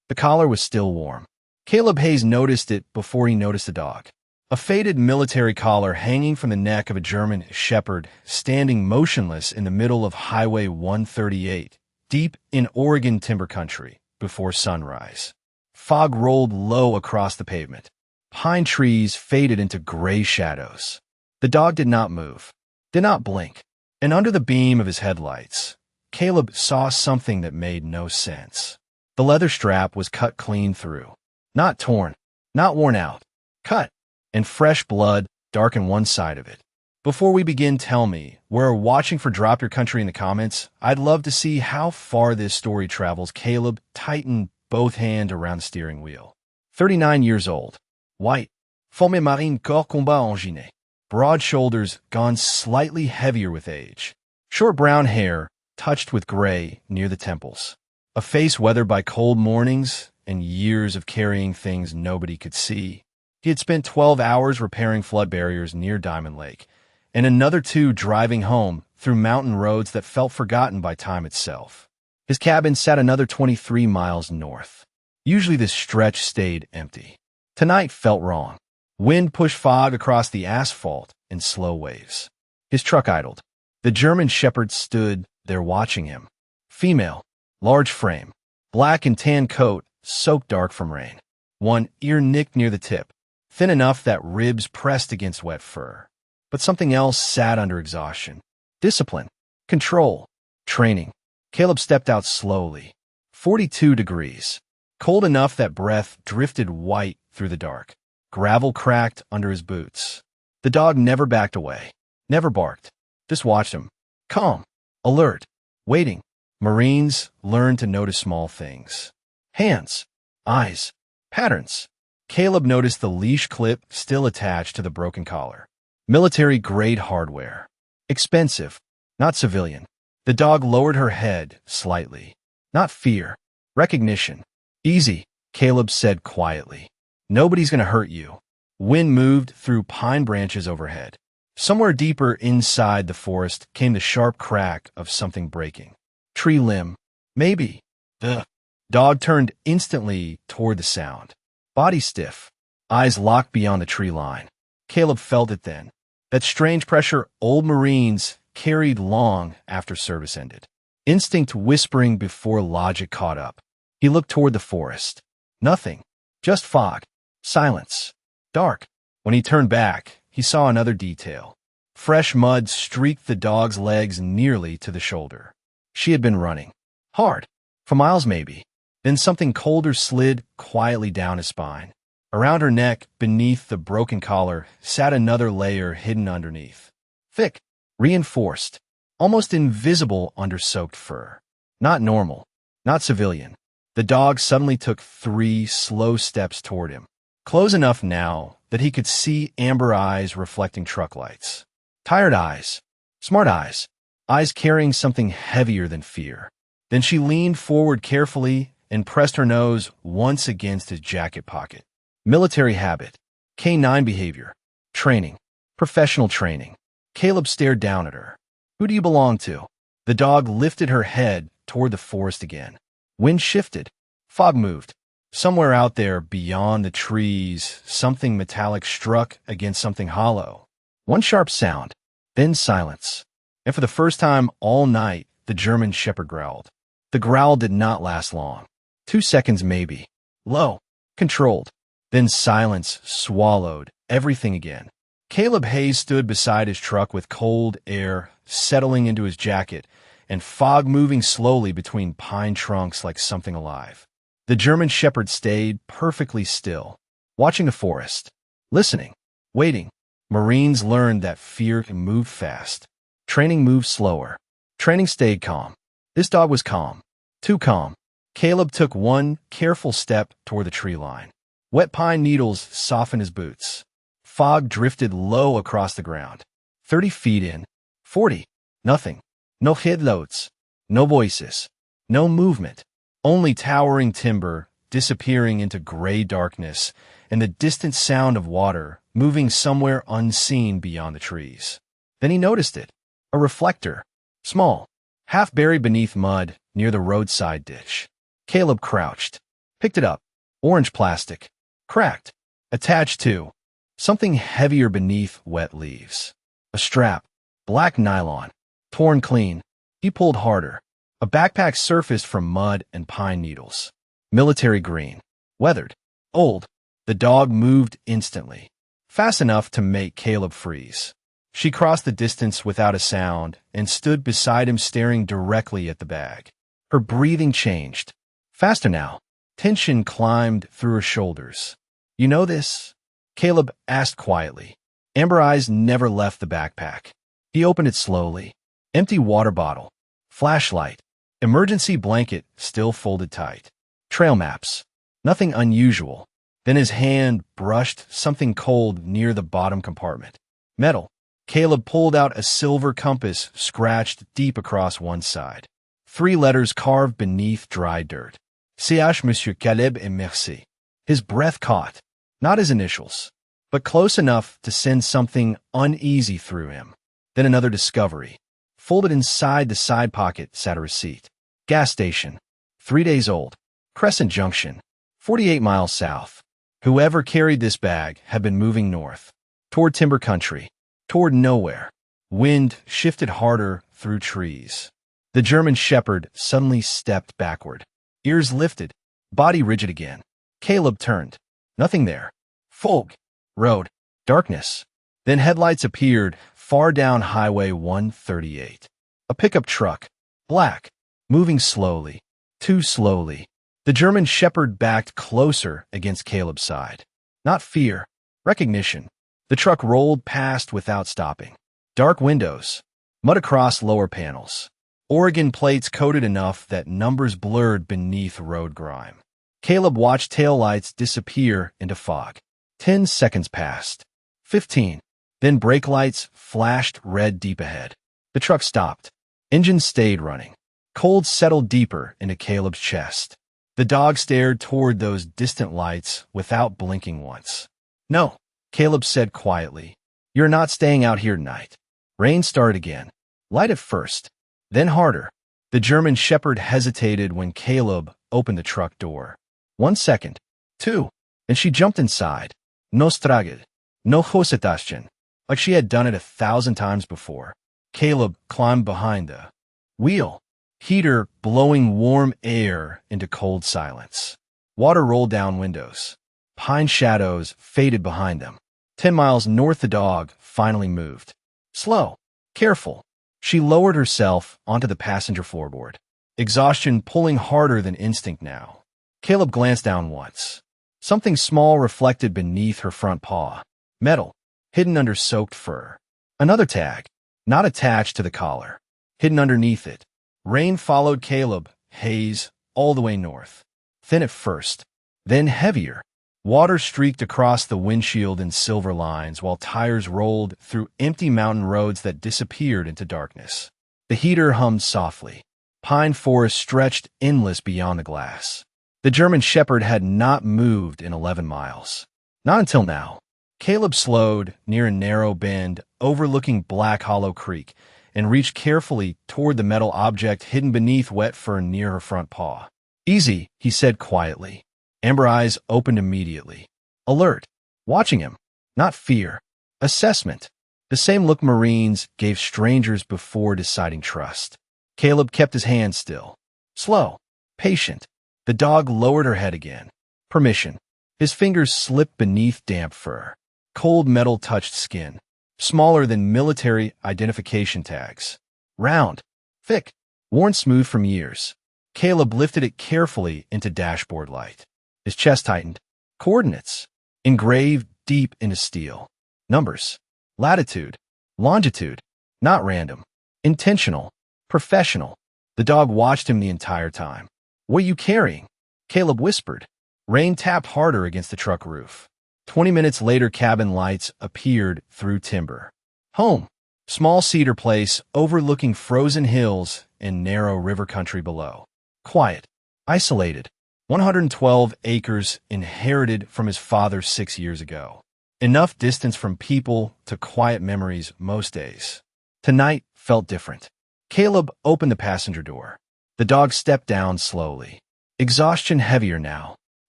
The collar was still warm. Caleb Hayes noticed it before he noticed the dog. A faded military collar hanging from the neck of a German shepherd, standing motionless in the middle of Highway 138, deep in Oregon timber country, before sunrise. Fog rolled low across the pavement. Pine trees faded into gray shadows. The dog did not move, did not blink, and under the beam of his headlights, Caleb saw something that made no sense. The leather strap was cut clean through. Not torn, not worn out, cut, and fresh blood darkened one side of it. Before we begin, tell me, we're watching for Drop Your Country in the comments. I'd love to see how far this story travels. Caleb tightened both hands around the steering wheel. 39 years old. White. Forme marine corps combat enginé. Broad shoulders gone slightly heavier with age. Short brown hair touched with gray near the temples. A face weathered by cold mornings and years of carrying things nobody could see. He had spent 12 hours repairing flood barriers near Diamond Lake, and another 2 driving home through mountain roads that felt forgotten by time itself. His cabin sat another 23 miles north. Usually this stretch stayed empty. Tonight felt wrong. Wind pushed fog across the asphalt in slow waves. His truck idled. The German shepherd stood there watching him. Female, large frame, black and tan coat, soaked dark from rain. One ear nicked near the tip, thin enough that ribs pressed against wet fur. But something else sat under exhaustion. Discipline, control, training. Caleb stepped out slowly. 42 degrees. Cold enough that breath drifted white through the dark. Gravel cracked under his boots. The dog never backed away, never barked. Just watched him. Calm, alert, waiting. Marines learn to notice small things. Hands, eyes, patterns. Caleb noticed the leash clip still attached to the broken collar. Military-grade hardware. Expensive, not civilian. The dog lowered her head slightly. Not fear, recognition. Easy, Caleb said quietly. Nobody's going to hurt you. Wind moved through pine branches overhead. Somewhere deeper inside the forest came the sharp crack of something breaking. Tree limb. Maybe. The dog turned instantly toward the sound. Body stiff. Eyes locked beyond the tree line. Caleb felt it then. That strange pressure old Marines carried long after service ended. Instinct whispering before logic caught up. He looked toward the forest. Nothing. Just fog. Silence. Dark. When he turned back, he saw another detail. Fresh mud streaked the dog's legs nearly to the shoulder. She had been running. Hard. For miles maybe. Then something colder slid quietly down his spine. Around her neck, beneath the broken collar, sat another layer hidden underneath. Thick. Reinforced. Almost invisible under soaked fur. Not normal. Not civilian. The dog suddenly took 3 slow steps toward him. Close enough now that he could see amber eyes reflecting truck lights. Tired eyes. Smart eyes. Eyes carrying something heavier than fear. Then she leaned forward carefully and pressed her nose once against his jacket pocket. Military habit. K9 behavior. Training. Professional training. Caleb stared down at her. Who do you belong to? The dog lifted her head toward the forest again. Wind shifted. Fog moved. Somewhere out there, beyond the trees, something metallic struck against something hollow. One sharp sound, then silence. And for the first time all night, the German shepherd growled. The growl did not last long. 2 seconds maybe. Low. Controlled. Then silence swallowed everything again. Caleb Hayes stood beside his truck with cold air settling into his jacket and fog moving slowly between pine trunks like something alive. The German shepherd stayed perfectly still, watching the forest, listening, waiting. Marines learned that fear can move fast. Training moved slower. Training stayed calm. This dog was calm. Too calm. Caleb took one careful step toward the tree line. Wet pine needles softened his boots. Fog drifted low across the ground. 30 feet in. 40. Nothing. No headlights. No voices. No movement. Only towering timber disappearing into gray darkness and the distant sound of water moving somewhere unseen beyond the trees. Then he noticed it. A reflector. Small. Half buried beneath mud near the roadside ditch. Caleb crouched. Picked it up. Orange plastic. Cracked. Attached to something heavier beneath wet leaves. A strap. Black nylon. Torn clean. He pulled harder. A backpack surfaced from mud and pine needles. Military green. Weathered. Old. The dog moved instantly. Fast enough to make Caleb freeze. She crossed the distance without a sound and stood beside him staring directly at the bag. Her breathing changed. Faster now. Tension climbed through her shoulders. You know this? Caleb asked quietly. Amber eyes never left the backpack. He opened it slowly. Empty water bottle. Flashlight. Emergency blanket still folded tight. Trail maps. Nothing unusual. Then his hand brushed something cold near the bottom compartment. Metal. Caleb pulled out a silver compass scratched deep across one side. 3 letters carved beneath dry dirt. C.H. Monsieur Caleb et merci. His breath caught. Not his initials, but close enough to send something uneasy through him. Then another discovery. Folded inside the side pocket sat a receipt. Gas station. 3 days old. Crescent Junction. 48 miles south. Whoever carried this bag had been moving north. Toward timber country. Toward nowhere. Wind shifted harder through trees. The German shepherd suddenly stepped backward. Ears lifted. Body rigid again. Caleb turned. Nothing there. Fog. Road. Darkness. Then headlights appeared far down Highway 138. A pickup truck. Black. Moving slowly. Too slowly. The German shepherd backed closer against Caleb's side. Not fear. Recognition. The truck rolled past without stopping. Dark windows. Mud across lower panels. Oregon plates coated enough that numbers blurred beneath road grime. Caleb watched taillights disappear into fog. 10 seconds passed. 15. Then brake lights flashed red deep ahead. The truck stopped. Engine stayed running. Cold settled deeper into Caleb's chest. The dog stared toward those distant lights without blinking once. No, Caleb said quietly. You're not staying out here tonight. Rain started again. Light at first. Then harder. The German shepherd hesitated when Caleb opened the truck door. 1 second. 2. And she jumped inside. No straged. No hosetaschen. Like she had done it 1,000 times before. Caleb climbed behind the wheel. Heater blowing warm air into cold silence. Water rolled down windows. Pine shadows faded behind them. 10 miles north the dog finally moved. Slow. Careful. She lowered herself onto the passenger floorboard. Exhaustion pulling harder than instinct now. Caleb glanced down once. Something small reflected beneath her front paw. Metal. Hidden under soaked fur. Another tag. Not attached to the collar. Hidden underneath it. Rain followed Caleb, haze, all the way north. Thin at first. Then heavier. Water streaked across the windshield in silver lines while tires rolled through empty mountain roads that disappeared into darkness. The heater hummed softly. Pine forest stretched endless beyond the glass. The German shepherd had not moved in 11 miles. Not until now. Caleb slowed near a narrow bend overlooking Black Hollow Creek and reached carefully toward the metal object hidden beneath wet fern near her front paw. Easy, he said quietly. Amber eyes opened immediately. Alert. Watching him. Not fear. Assessment. The same look Marines gave strangers before deciding trust. Caleb kept his hand still. Slow. Patient. The dog lowered her head again. Permission. His fingers slipped beneath damp fur. Cold metal touched skin. Smaller than military identification tags. Round. Thick. Worn smooth from years. Caleb lifted it carefully into dashboard light. His chest tightened. Coordinates. Engraved deep into steel. Numbers. Latitude. Longitude. Not random. Intentional. Professional. The dog watched him the entire time. What are you carrying? Caleb whispered. Rain tapped harder against the truck roof. 20 minutes later, cabin lights appeared through timber. Home. Small cedar place overlooking frozen hills and narrow river country below. Quiet. Isolated. 112 acres inherited from his father 6 years ago. Enough distance from people to quiet memories most days. Tonight felt different. Caleb opened the passenger door. The dog stepped down slowly. Exhaustion heavier now.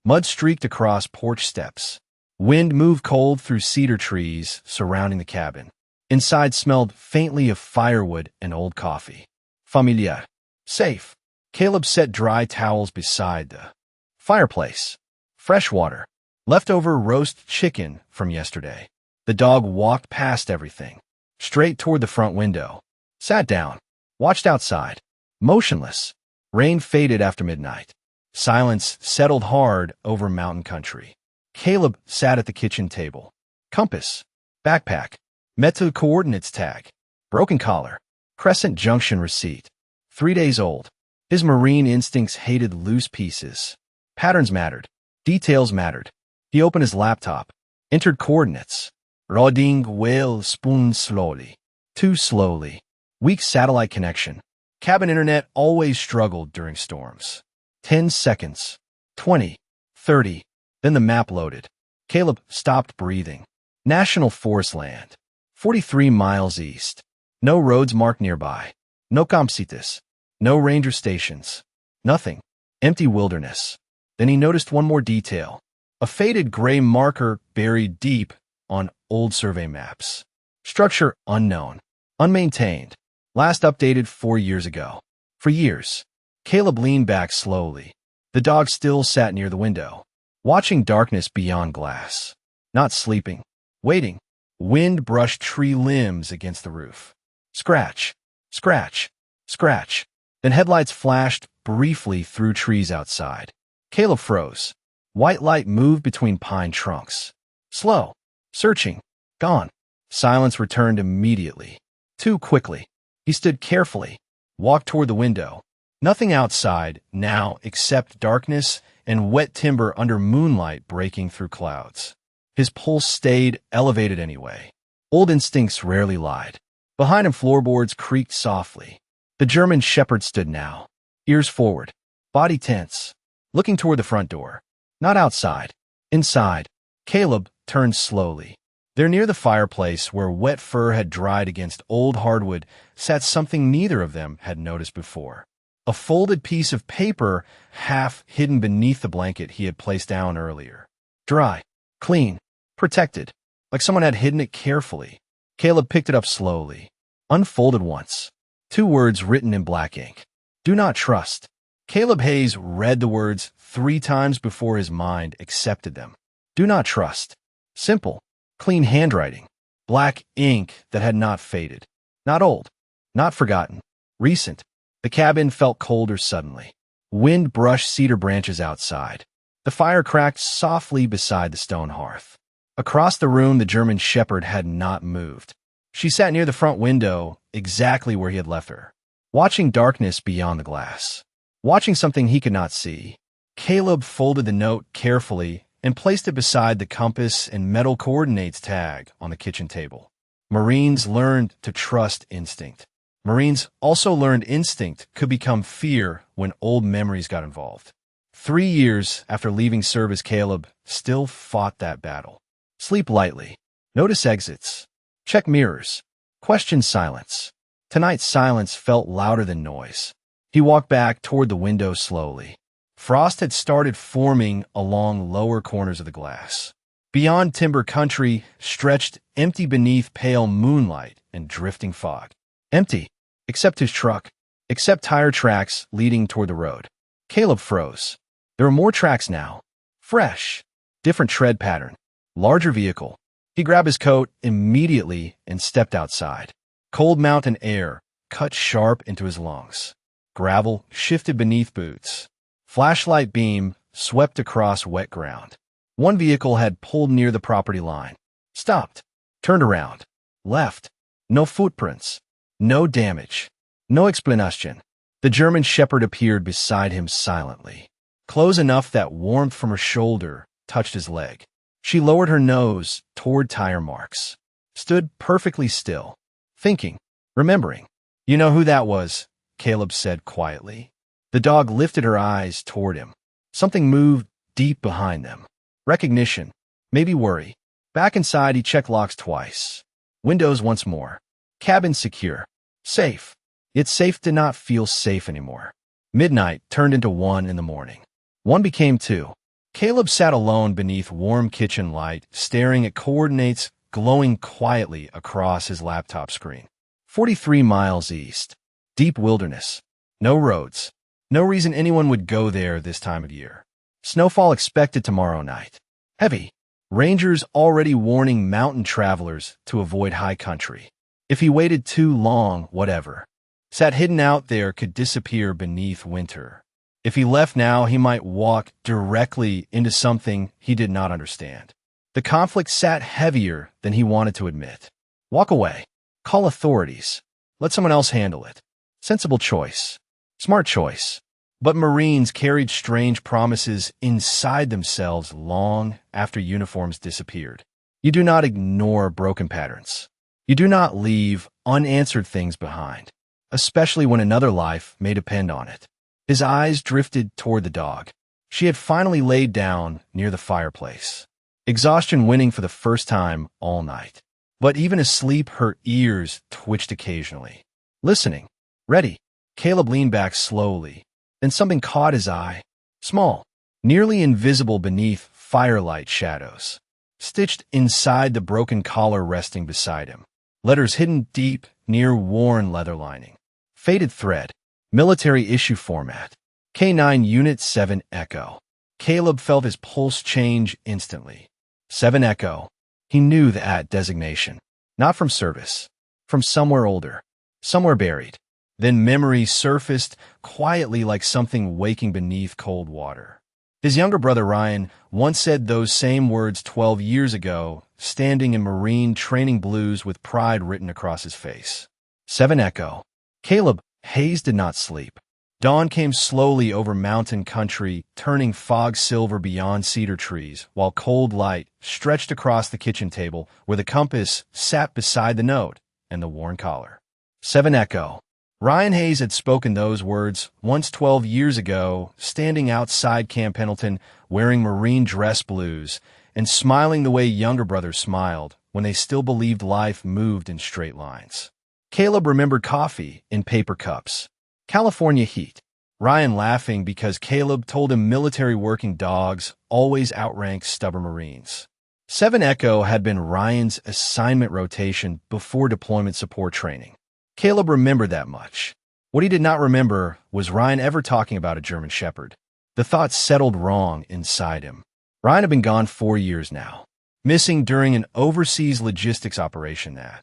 Mud streaked across porch steps. Wind moved cold through cedar trees surrounding the cabin. Inside smelled faintly of firewood and old coffee. Familiar. Safe. Caleb set dry towels beside the fireplace. Fresh water. Leftover roast chicken from yesterday. The dog walked past everything, straight toward the front window. Sat down. Watched outside. Motionless. Rain faded after midnight. Silence settled hard over mountain country. Caleb sat at the kitchen table. Compass. Backpack. Meta coordinates tag. Broken collar. Crescent Junction receipt. 3 days old. His marine instincts hated loose pieces. Patterns mattered. Details mattered. He opened his laptop. Entered coordinates. Roding whale spoon slowly. Too slowly. Weak satellite connection. Cabin internet always struggled during storms. 10 seconds. 20. 30. Then the map loaded. Caleb stopped breathing. National Forest land. 43 miles east. No roads marked nearby. No campsites. No ranger stations. Nothing. Empty wilderness. Then he noticed one more detail. A faded gray marker buried deep on old survey maps. Structure unknown. Unmaintained. Last updated 4 years ago. For years. Caleb leaned back slowly. The dog still sat near the window, watching darkness beyond glass. Not sleeping. Waiting. Wind brushed tree limbs against the roof. Scratch. Scratch. Scratch. Then headlights flashed briefly through trees outside. Caleb froze. White light moved between pine trunks. Slow. Searching. Gone. Silence returned immediately. Too quickly. He stood carefully. Walked toward the window. Nothing outside now except darkness and wet timber under moonlight breaking through clouds. His pulse stayed elevated anyway. Old instincts rarely lied. Behind him floorboards creaked softly. The German shepherd stood now. Ears forward. Body tense. Looking toward the front door. Not outside. Inside. Caleb turned slowly. There near the fireplace, where wet fur had dried against old hardwood, sat something neither of them had noticed before. A folded piece of paper half hidden beneath the blanket he had placed down earlier. Dry. Clean. Protected. Like someone had hidden it carefully. Caleb picked it up slowly. Unfolded once. 2 words written in black ink. Do not trust. Caleb Hayes read the words 3 times before his mind accepted them. Do not trust. Simple. Clean handwriting. Black ink that had not faded. Not old. Not forgotten. Recent. The cabin felt colder suddenly. Wind brushed cedar branches outside. The fire cracked softly beside the stone hearth. Across the room, the German shepherd had not moved. She sat near the front window, exactly where he had left her, watching darkness beyond the glass, watching something he could not see. Caleb folded the note carefully and placed it beside the compass and metal coordinates tag on the kitchen table. Marines learned to trust instinct. Marines also learned instinct could become fear when old memories got involved. 3 years after leaving service, Caleb still fought that battle. Sleep lightly. Notice exits. Check mirrors. Question silence. Tonight's silence felt louder than noise. He walked back toward the window slowly. Frost had started forming along lower corners of the glass. Beyond timber country stretched empty beneath pale moonlight and drifting fog. Empty. Except his truck. Except tire tracks leading toward the road. Caleb froze. There were more tracks now. Fresh. Different tread pattern. Larger vehicle. He grabbed his coat immediately and stepped outside. Cold mountain air cut sharp into his lungs. Gravel shifted beneath boots. Flashlight beam swept across wet ground. One vehicle had pulled near the property line. Stopped. Turned around. Left. No footprints. No damage. No explanation. The German shepherd appeared beside him silently. Close enough that warmth from her shoulder touched his leg. She lowered her nose toward tire marks. Stood perfectly still. Thinking. Remembering. You know who that was, Caleb said quietly. The dog lifted her eyes toward him. Something moved deep behind them. Recognition. Maybe worry. Back inside, he checked locks twice. Windows once more. Cabin secure. Safe. Yet safe did not feel safe anymore. Midnight turned into 1 in the morning. 1 became 2. Caleb sat alone beneath warm kitchen light, staring at coordinates glowing quietly across his laptop screen. 43 miles east. Deep wilderness. No roads. No reason anyone would go there this time of year. Snowfall expected tomorrow night. Heavy. Rangers already warning mountain travelers to avoid high country. If he waited too long, whatever. Sat hidden out there could disappear beneath winter. If he left now, he might walk directly into something he did not understand. The conflict sat heavier than he wanted to admit. Walk away. Call authorities. Let someone else handle it. Sensible choice. Smart choice. But Marines carried strange promises inside themselves long after uniforms disappeared. You do not ignore broken patterns. You do not leave unanswered things behind, especially when another life may depend on it. His eyes drifted toward the dog. She had finally laid down near the fireplace. Exhaustion winning for the first time all night. But even asleep, her ears twitched occasionally. Listening. Ready. Caleb leaned back slowly. Then something caught his eye. Small. Nearly invisible beneath firelight shadows. Stitched inside the broken collar resting beside him. Letters hidden deep near worn leather lining. Faded thread. Military issue format. K9 Unit 7 Echo. Caleb felt his pulse change instantly. 7 Echo. He knew that designation. Not from service. From somewhere older. Somewhere buried. Then memory surfaced quietly like something waking beneath cold water. His younger brother Ryan once said those same words 12 years ago, standing in Marine training blues with pride written across his face. 7 Echo. Caleb Hayes did not sleep. Dawn came slowly over mountain country, turning fog silver beyond cedar trees, while cold light stretched across the kitchen table where the compass sat beside the note and the worn collar. 7 Echo. Ryan Hayes had spoken those words once 12 years ago, standing outside Camp Pendleton, wearing Marine dress blues, and smiling the way younger brothers smiled when they still believed life moved in straight lines. Caleb remembered coffee in paper cups. California heat. Ryan laughing because Caleb told him military working dogs always outrank stubborn Marines. 7 Echo had been Ryan's assignment rotation before deployment support training. Caleb remembered that much. What he did not remember was Ryan ever talking about a German Shepherd. The thought settled wrong inside him. Ryan had been gone 4 years now, missing during an overseas logistics operation that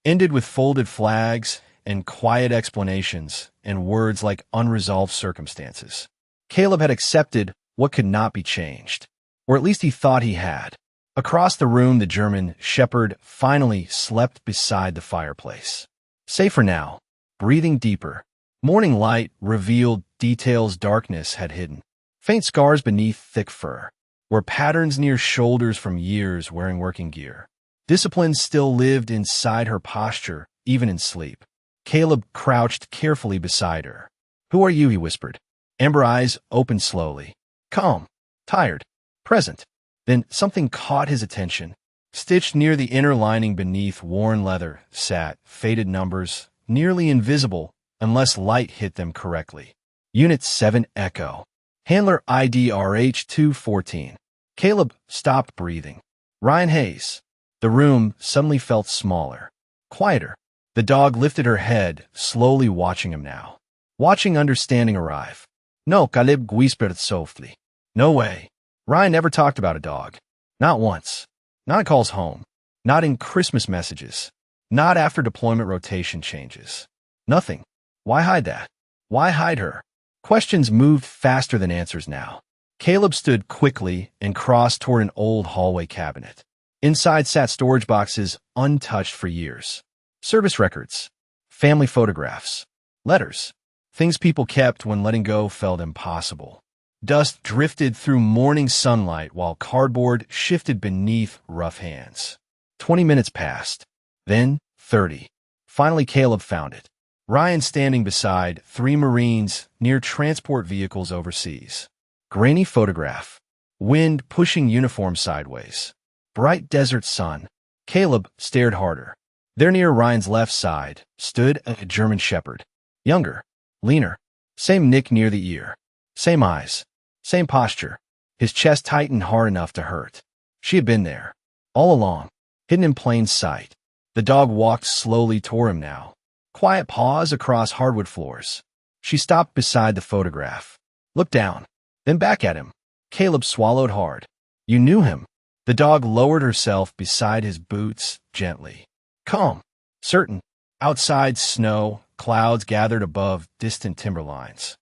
ended with folded flags and quiet explanations and words like unresolved circumstances. Caleb had accepted what could not be changed, or at least he thought he had. Across the room, the German Shepherd finally slept beside the fireplace. Safer now, breathing deeper. Morning light revealed details darkness had hidden. Faint scars beneath thick fur, were patterns near shoulders from years wearing working gear. Discipline still lived inside her posture, even in sleep. Caleb crouched carefully beside her. "Who are you?" he whispered. Amber eyes opened slowly. Calm, tired, present. Then something caught his attention. Stitched near the inner lining beneath worn leather sat faded numbers, nearly invisible unless light hit them correctly. Unit 7 Echo. Handler ID RH-214. Caleb stopped breathing. Ryan Hayes. The room suddenly felt smaller, quieter. The dog lifted her head, slowly watching him now. Watching understanding arrive. "No," Caleb whispered softly. "No way." Ryan never talked about a dog. Not once. Not in calls home. Not in Christmas messages. Not after deployment rotation changes. Nothing. Why hide that? Why hide her? Questions moved faster than answers now. Caleb stood quickly and crossed toward an old hallway cabinet. Inside sat storage boxes untouched for years. Service records. Family photographs. Letters. Things people kept when letting go felt impossible. Dust drifted through morning sunlight while cardboard shifted beneath rough hands. 20 minutes passed. Then 30. Finally, Caleb found it. Ryan standing beside 3 Marines near transport vehicles overseas. Grainy photograph. Wind pushing uniform sideways. Bright desert sun. Caleb stared harder. There near Ryan's left side stood a German Shepherd. Younger. Leaner. Same nick near the ear. Same eyes. Same posture. His chest tightened hard enough to hurt. She had been there, all along, hidden in plain sight. The dog walked slowly toward him now. Quiet paws across hardwood floors. She stopped beside the photograph, looked down, then back at him. Caleb swallowed hard. You knew him. The dog lowered herself beside his boots gently. Calm, certain. Outside, snow, clouds gathered above distant timberlines.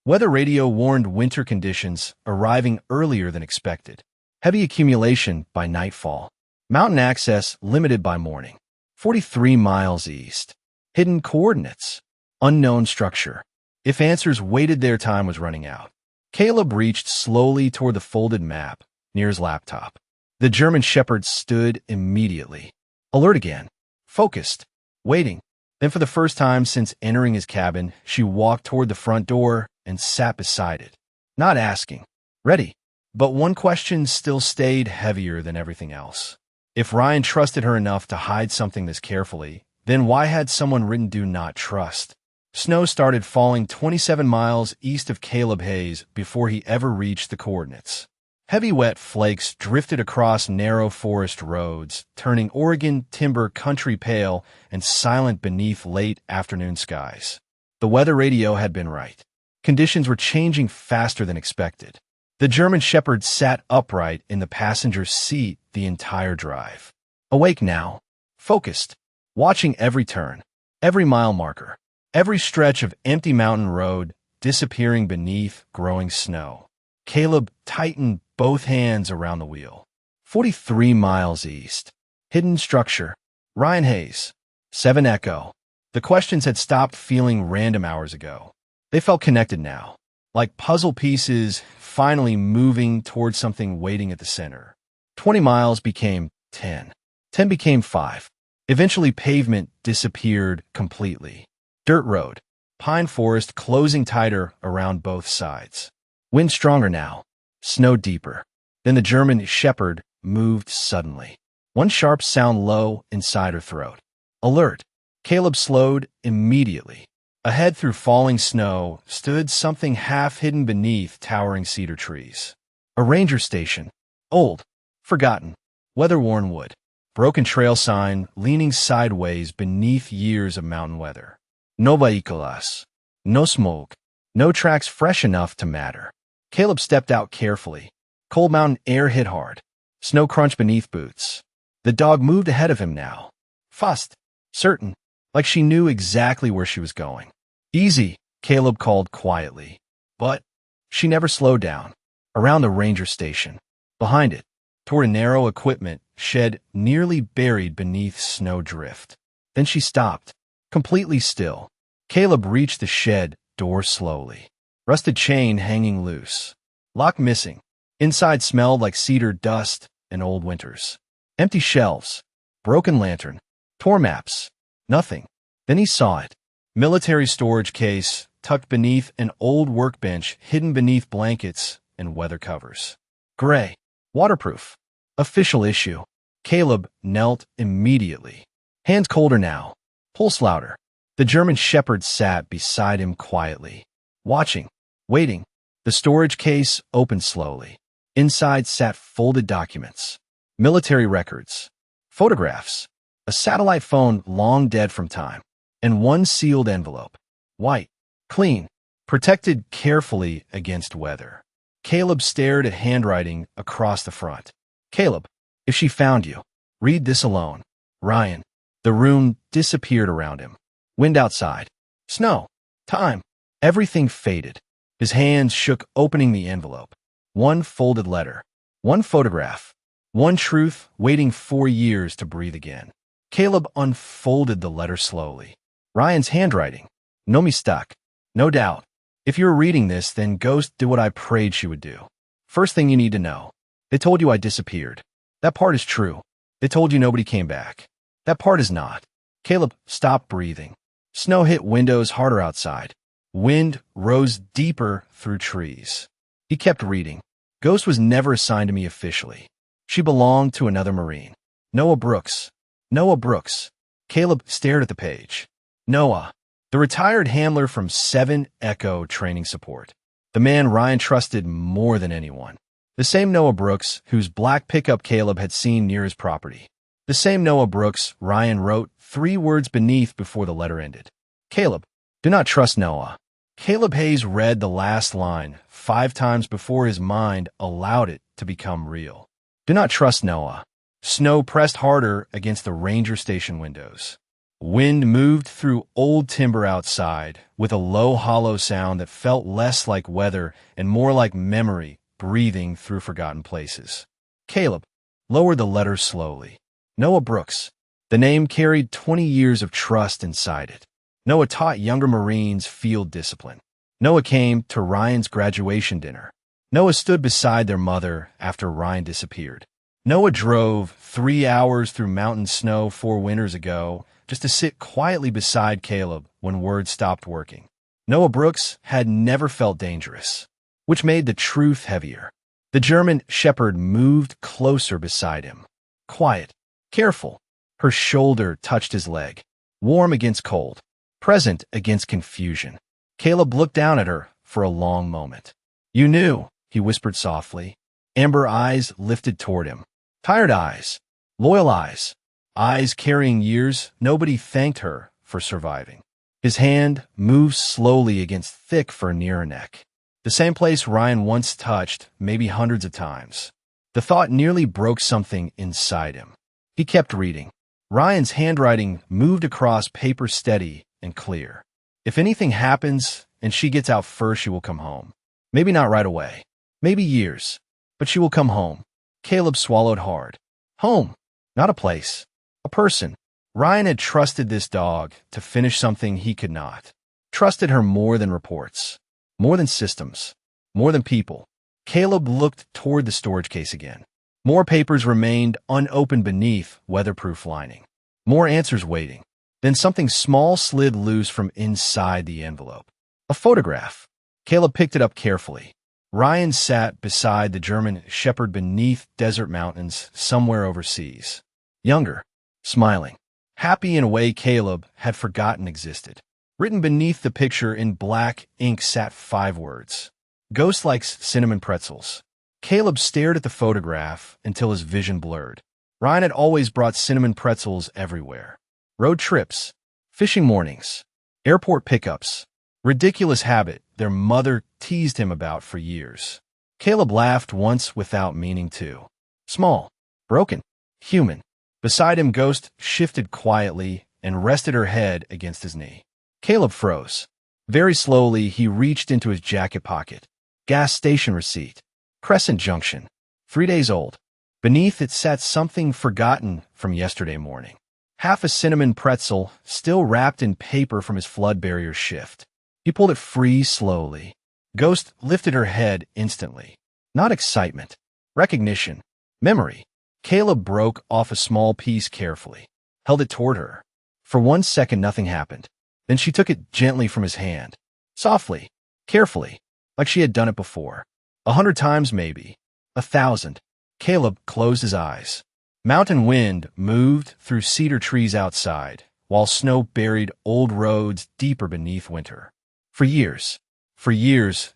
Weather radio warned winter conditions arriving earlier than expected. Heavy accumulation by nightfall. Mountain access limited by morning. 43 miles east. Hidden coordinates. Unknown structure. If answers waited, their time was running out. Caleb reached slowly toward the folded map near his laptop. The German Shepherd stood immediately. Alert again. Focused. Waiting. Then for the first time since entering his cabin, she walked toward the front door and sat beside it. Not asking. Ready. But one question still stayed heavier than everything else. If Ryan trusted her enough to hide something this carefully, then why had someone written "Do Not Trust"? Snow started falling 27 miles east of Caleb Hayes before he ever reached the coordinates. Heavy wet flakes drifted across narrow forest roads, turning Oregon timber country pale and silent beneath late afternoon skies. The weather radio had been right. Conditions were changing faster than expected. The German Shepherd sat upright in the passenger seat the entire drive. Awake now, focused, watching every turn, every mile marker, every stretch of empty mountain road disappearing beneath growing snow. Caleb tightened both hands around the wheel. 43 miles east. Hidden structure. Ryan Hayes. 7 Echo. The questions had stopped feeling random hours ago. They felt connected now, like puzzle pieces finally moving towards something waiting at the center. 20 miles became 10. 10 became 5. Eventually, pavement disappeared completely. Dirt road. Pine forest closing tighter around both sides. Wind stronger now. Snow deeper. Then the German Shepherd moved suddenly. One sharp sound low inside her throat. Alert. Caleb slowed immediately. Ahead through falling snow stood something half hidden beneath towering cedar trees. A ranger station. Old. Forgotten. Weather-worn wood. Broken trail sign leaning sideways beneath years of mountain weather. No vehículos. No smoke. No tracks fresh enough to matter. Caleb stepped out carefully. Cold mountain air hit hard. Snow crunched beneath boots. The dog moved ahead of him now. Fast. Certain. Like she knew exactly where she was going. Easy, Caleb called quietly. But she never slowed down. Around the ranger station. Behind it, toward a narrow equipment shed nearly buried beneath snow drift. Then she stopped, completely still. Caleb reached the shed door slowly. Rusted chain hanging loose. Lock missing. Inside smelled like cedar dust and old winters. Empty shelves. Broken lantern. Torn maps. Nothing. Then he saw it. Military storage case tucked beneath an old workbench hidden beneath blankets and weather covers. Gray. Waterproof. Official issue. Caleb knelt immediately. Hands colder now. Pulse louder. The German Shepherd sat beside him quietly. Watching. Waiting. The storage case opened slowly. Inside sat folded documents. Military records. Photographs. A satellite phone long dead from time. And one sealed envelope. White. Clean. Protected carefully against weather. Caleb stared at handwriting across the front. Caleb, if she found you, read this alone. Ryan. The room disappeared around him. Wind outside. Snow. Time. Everything faded. His hands shook opening the envelope. One folded letter. One photograph. One truth waiting 4 years to breathe again. Caleb unfolded the letter slowly. Ryan's handwriting. No mistake. No doubt. If you're reading this, then Ghost did what I prayed she would do. First thing you need to know. They told you I disappeared. That part is true. They told you nobody came back. That part is not. Caleb stopped breathing. Snow hit windows harder outside. Wind rose deeper through trees. He kept reading. Ghost was never assigned to me officially. She belonged to another Marine. Noah Brooks. Noah Brooks. Caleb stared at the page. Noah, the retired handler from 7 Echo Training Support. The man Ryan trusted more than anyone. The same Noah Brooks whose black pickup Caleb had seen near his property. The same Noah Brooks Ryan wrote 3 words beneath before the letter ended. Caleb, do not trust Noah. Caleb Hayes read the last line 5 times before his mind allowed it to become real. Do not trust Noah. Snow pressed harder against the ranger station windows. Wind moved through old timber outside with a low, hollow sound that felt less like weather and more like memory breathing through forgotten places. Caleb lowered the letter slowly. Noah Brooks. The name carried 20 years of trust inside it. Noah taught younger Marines field discipline. Noah came to Ryan's graduation dinner. Noah stood beside their mother after Ryan disappeared. Noah drove 3 hours through mountain snow 4 winters ago just to sit quietly beside Caleb when words stopped working. Noah Brooks had never felt dangerous, which made the truth heavier. The German shepherd moved closer beside him. Quiet, careful. Her shoulder touched his leg. Warm against cold, present against confusion. Caleb looked down at her for a long moment. You knew, he whispered softly. Amber eyes lifted toward him. Tired eyes, loyal eyes, eyes carrying years nobody thanked her for surviving. His hand moved slowly against thick fur near her neck. The same place Ryan once touched, maybe hundreds of times. The thought nearly broke something inside him. He kept reading. Ryan's handwriting moved across paper steady and clear. If anything happens and she gets out first, she will come home. Maybe not right away. Maybe years. But she will come home. Caleb swallowed hard. Home. Not a place. A person. Ryan had trusted this dog to finish something he could not. Trusted her more than reports. More than systems. More than people. Caleb looked toward the storage case again. More papers remained unopened beneath weatherproof lining. More answers waiting. Then something small slid loose from inside the envelope. A photograph. Caleb picked it up carefully. Ryan sat beside the German shepherd beneath desert mountains somewhere overseas. Younger. Smiling. Happy in a way Caleb had forgotten existed. Written beneath the picture in black ink sat 5 words. Ghost likes cinnamon pretzels. Caleb stared at the photograph until his vision blurred. Ryan had always brought cinnamon pretzels everywhere. Road trips, fishing mornings, airport pickups. Ridiculous habit their mother teased him about for years. Caleb laughed once without meaning to. Small, broken, human. Beside him, Ghost shifted quietly and rested her head against his knee. Caleb froze. Very slowly, he reached into his jacket pocket. Gas station receipt. Crescent Junction. 3 days old. Beneath it sat something forgotten from yesterday morning. Half a cinnamon pretzel, still wrapped in paper from his flood barrier shift. He pulled it free slowly. Ghost lifted her head instantly. Not excitement. Recognition. Memory. Caleb broke off a small piece carefully. Held it toward her. For 1 second, nothing happened. Then she took it gently from his hand. Softly. Carefully. Like she had done it before. 100 times maybe. 1,000. Caleb closed his eyes. Mountain wind moved through cedar trees outside, while snow buried old roads deeper beneath winter. For years,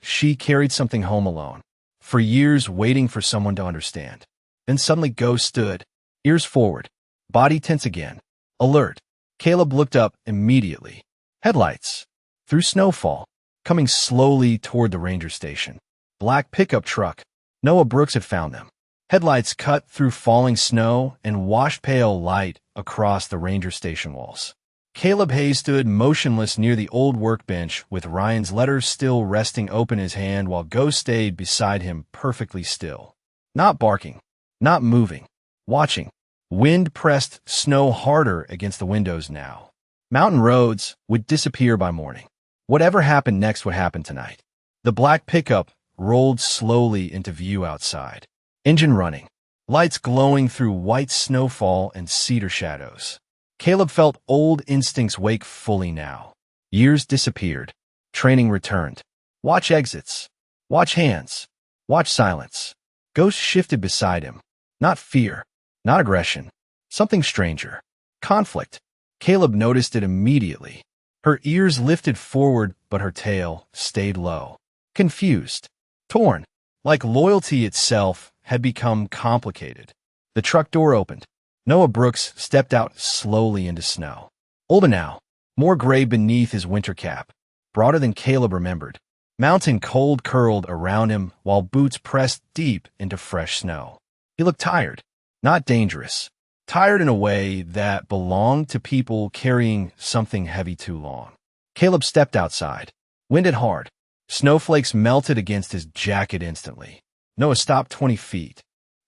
she carried something home alone. For years, waiting for someone to understand. Then suddenly Ghost stood, ears forward, body tense again, alert. Caleb looked up immediately. Headlights. Through snowfall, coming slowly toward the ranger station. Black pickup truck. Noah Brooks had found them. Headlights cut through falling snow and washed pale light across the ranger station walls. Caleb Hayes stood motionless near the old workbench with Ryan's letters still resting open in his hand while Ghost stayed beside him perfectly still. Not barking, not moving, watching. Wind pressed snow harder against the windows now. Mountain roads would disappear by morning. Whatever happened next would happen tonight. The black pickup rolled slowly into view outside. Engine running. Lights glowing through white snowfall and cedar shadows. Caleb felt old instincts wake fully now. Years disappeared. Training returned. Watch exits. Watch hands. Watch silence. Ghost shifted beside him. Not fear. Not aggression. Something stranger. Conflict. Caleb noticed it immediately. Her ears lifted forward, but her tail stayed low. Confused. Torn. Like loyalty itself had become complicated. The truck door opened. Noah Brooks stepped out slowly into snow. Older now, more gray beneath his winter cap, broader than Caleb remembered. Mountain cold curled around him while boots pressed deep into fresh snow. He looked tired, not dangerous. Tired in a way that belonged to people carrying something heavy too long. Caleb stepped outside. Wind hit hard. Snowflakes melted against his jacket instantly. Noah stopped 20 feet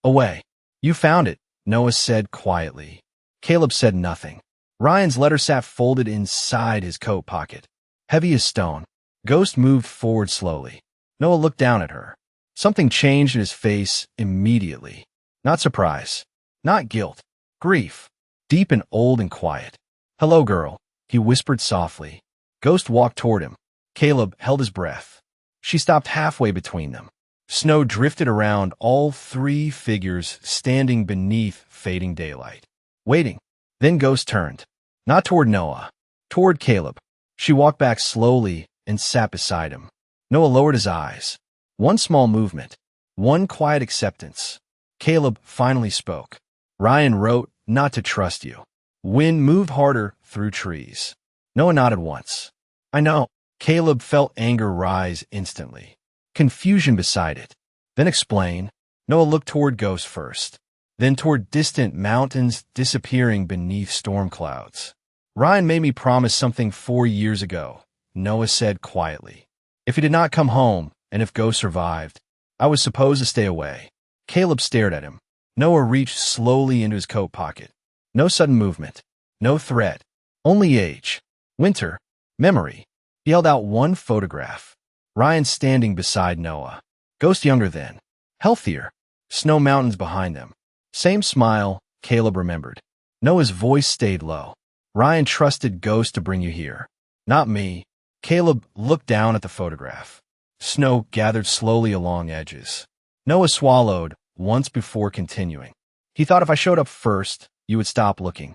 away. You found it, Noah said quietly. Caleb said nothing. Ryan's letter sat folded inside his coat pocket. Heavy as stone, Ghost moved forward slowly. Noah looked down at her. Something changed in his face immediately. Not surprise. Not guilt. Grief. Deep and old and quiet. Hello, girl, he whispered softly. Ghost walked toward him. Caleb held his breath. She stopped halfway between them. Snow drifted around all three figures standing beneath fading daylight. Waiting. Then Ghost turned. Not toward Noah. Toward Caleb. She walked back slowly and sat beside him. Noah lowered his eyes. One small movement. One quiet acceptance. Caleb finally spoke. Ryan wrote not to trust you. Wind moved harder through trees. Noah nodded once. I know. Caleb felt anger rise instantly. Confusion beside it. Then explain. Noah looked toward Ghost first. Then toward distant mountains disappearing beneath storm clouds. Ryan made me promise something 4 years ago, Noah said quietly. If he did not come home, and if Ghost survived, I was supposed to stay away. Caleb stared at him. Noah reached slowly into his coat pocket. No sudden movement. No threat. Only age. Winter. Memory. He held out one photograph. Ryan standing beside Noah. Ghost younger then. Healthier. Snow mountains behind them. Same smile, Caleb remembered. Noah's voice stayed low. Ryan trusted Ghost to bring you here. Not me. Caleb looked down at the photograph. Snow gathered slowly along edges. Noah swallowed once before continuing. He thought if I showed up first, you would stop looking.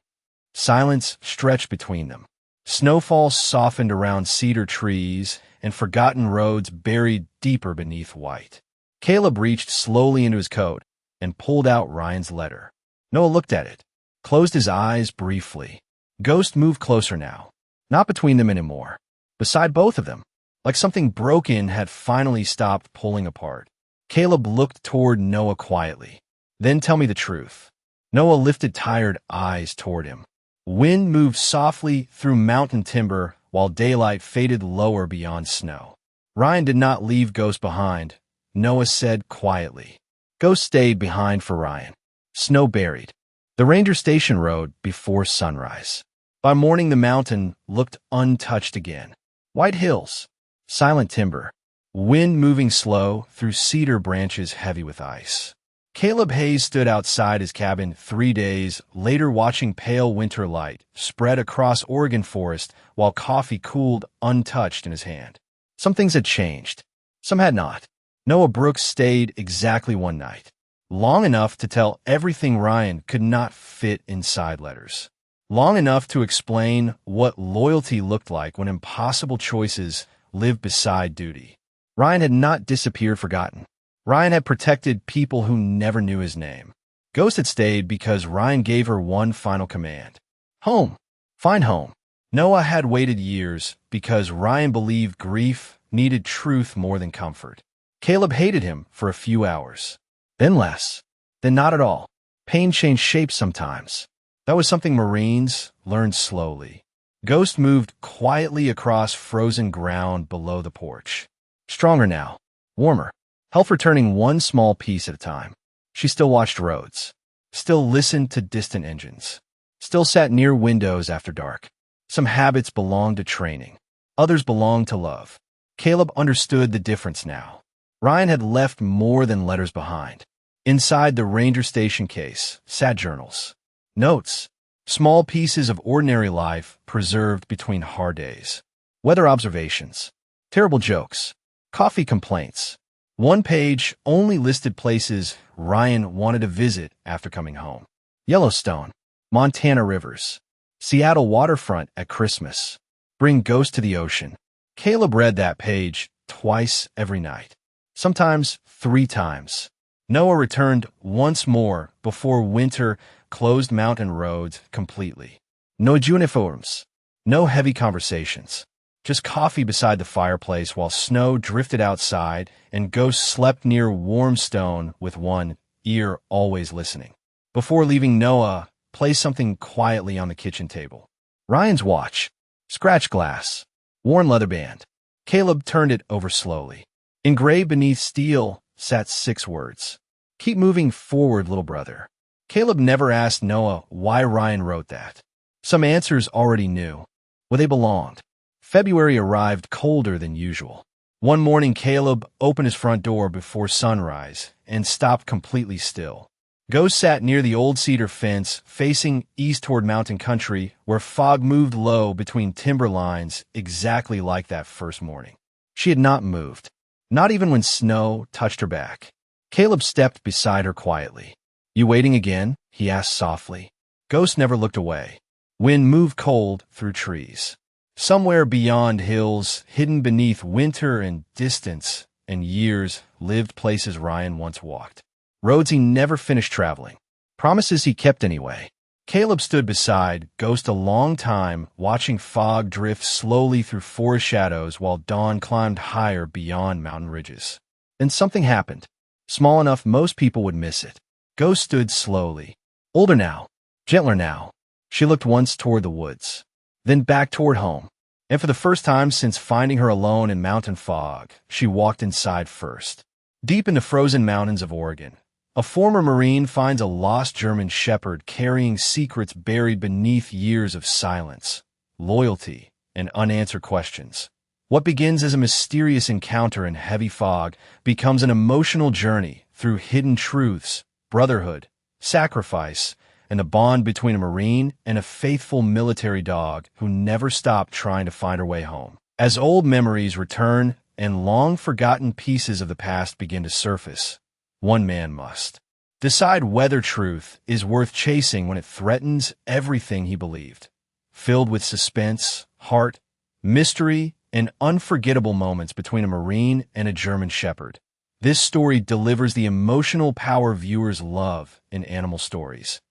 Silence stretched between them. Snowfall softened around cedar trees and forgotten roads buried deeper beneath white. Caleb reached slowly into his coat and pulled out Ryan's letter. Noah looked at it, closed his eyes briefly. Ghost moved closer now, not between them anymore, beside both of them, like something broken had finally stopped pulling apart. Caleb looked toward Noah quietly. Then tell me the truth. Noah lifted tired eyes toward him. Wind moved softly through mountain timber while daylight faded lower beyond snow. Ryan did not leave Ghost behind, Noah said quietly. Ghost stayed behind for Ryan. Snow buried. The ranger station rode before sunrise. By morning the mountain looked untouched again. White hills. Silent timber. Wind moving slow through cedar branches heavy with ice. Caleb Hayes stood outside his cabin 3 days later watching pale winter light spread across Oregon forest while coffee cooled untouched in his hand. Some things had changed. Some had not. Noah Brooks stayed exactly one night. Long enough to tell everything Ryan could not fit inside letters. Long enough to explain what loyalty looked like when impossible choices lived beside duty. Ryan had not disappeared forgotten. Ryan had protected people who never knew his name. Ghost had stayed because Ryan gave her one final command. Home. Find home. Noah had waited years because Ryan believed grief needed truth more than comfort. Caleb hated him for a few hours. Then less. Then not at all. Pain changed shape sometimes. That was something Marines learned slowly. Ghost moved quietly across frozen ground below the porch. Stronger now. Warmer. Health returning one small piece at a time. She still watched roads. Still listened to distant engines. Still sat near windows after dark. Some habits belonged to training. Others belonged to love. Caleb understood the difference now. Ryan had left more than letters behind. Inside the ranger station case sat journals. Notes. Small pieces of ordinary life preserved between hard days. Weather observations. Terrible jokes. Coffee complaints. One page only listed places Ryan wanted to visit after coming home. Yellowstone. Montana rivers. Seattle waterfront at Christmas. Bring Ghost to the ocean. Caleb read that page twice every night. Sometimes 3 times. Noah returned once more before winter closed mountain roads completely. No uniforms, no heavy conversations. Just coffee beside the fireplace while snow drifted outside and Ghost slept near warm stone with one ear always listening. Before leaving, Noah plays something quietly on the kitchen table. Ryan's watch, scratch glass, worn leather band. Caleb turned it over slowly. Engraved beneath steel sat 6 words. Keep moving forward, little brother. Caleb never asked Noah why Ryan wrote that. Some answers already knew. Where they belonged. February arrived colder than usual. One morning, Caleb opened his front door before sunrise and stopped completely still. Ghost sat near the old cedar fence facing east toward mountain country where fog moved low between timber lines exactly like that first morning. She had not moved, not even when snow touched her back. Caleb stepped beside her quietly. You waiting again? He asked softly. Ghost never looked away. Wind moved cold through trees. Somewhere beyond hills, hidden beneath winter and distance and years, lived places Ryan once walked. Roads he never finished traveling. Promises he kept anyway. Caleb stood beside Ghost a long time, watching fog drift slowly through forest shadows while dawn climbed higher beyond mountain ridges. Then something happened. Small enough most people would miss it. Ghost stood slowly. Older now. Gentler now. She looked once toward the woods, then back toward home. And for the first time since finding her alone in mountain fog, she walked inside first. Deep in the frozen mountains of Oregon, a former Marine finds a lost German shepherd carrying secrets buried beneath years of silence, loyalty, and unanswered questions. What begins as a mysterious encounter in heavy fog becomes an emotional journey through hidden truths, brotherhood, sacrifice, and the bond between a Marine and a faithful military dog who never stopped trying to find her way home. As old memories return and long-forgotten pieces of the past begin to surface, one man must decide whether truth is worth chasing when it threatens everything he believed. Filled with suspense, heart, mystery, and unforgettable moments between a Marine and a German shepherd, this story delivers the emotional power viewers love in animal stories.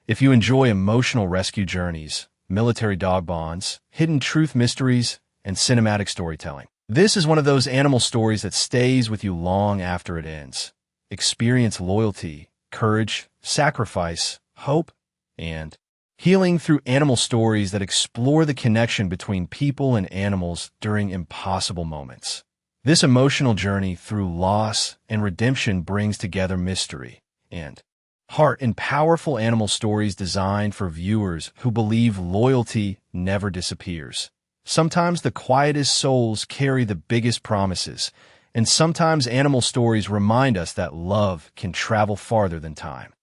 If you enjoy emotional rescue journeys, military dog bonds, hidden truth mysteries, and cinematic storytelling, this is one of those animal stories that stays with you long after it ends. Experience loyalty, courage, sacrifice, hope, and healing through animal stories that explore the connection between people and animals during impossible moments. This emotional journey through loss and redemption brings together mystery and heart in powerful animal stories designed for viewers who believe loyalty never disappears. Sometimes the quietest souls carry the biggest promises, and sometimes animal stories remind us that love can travel farther than time.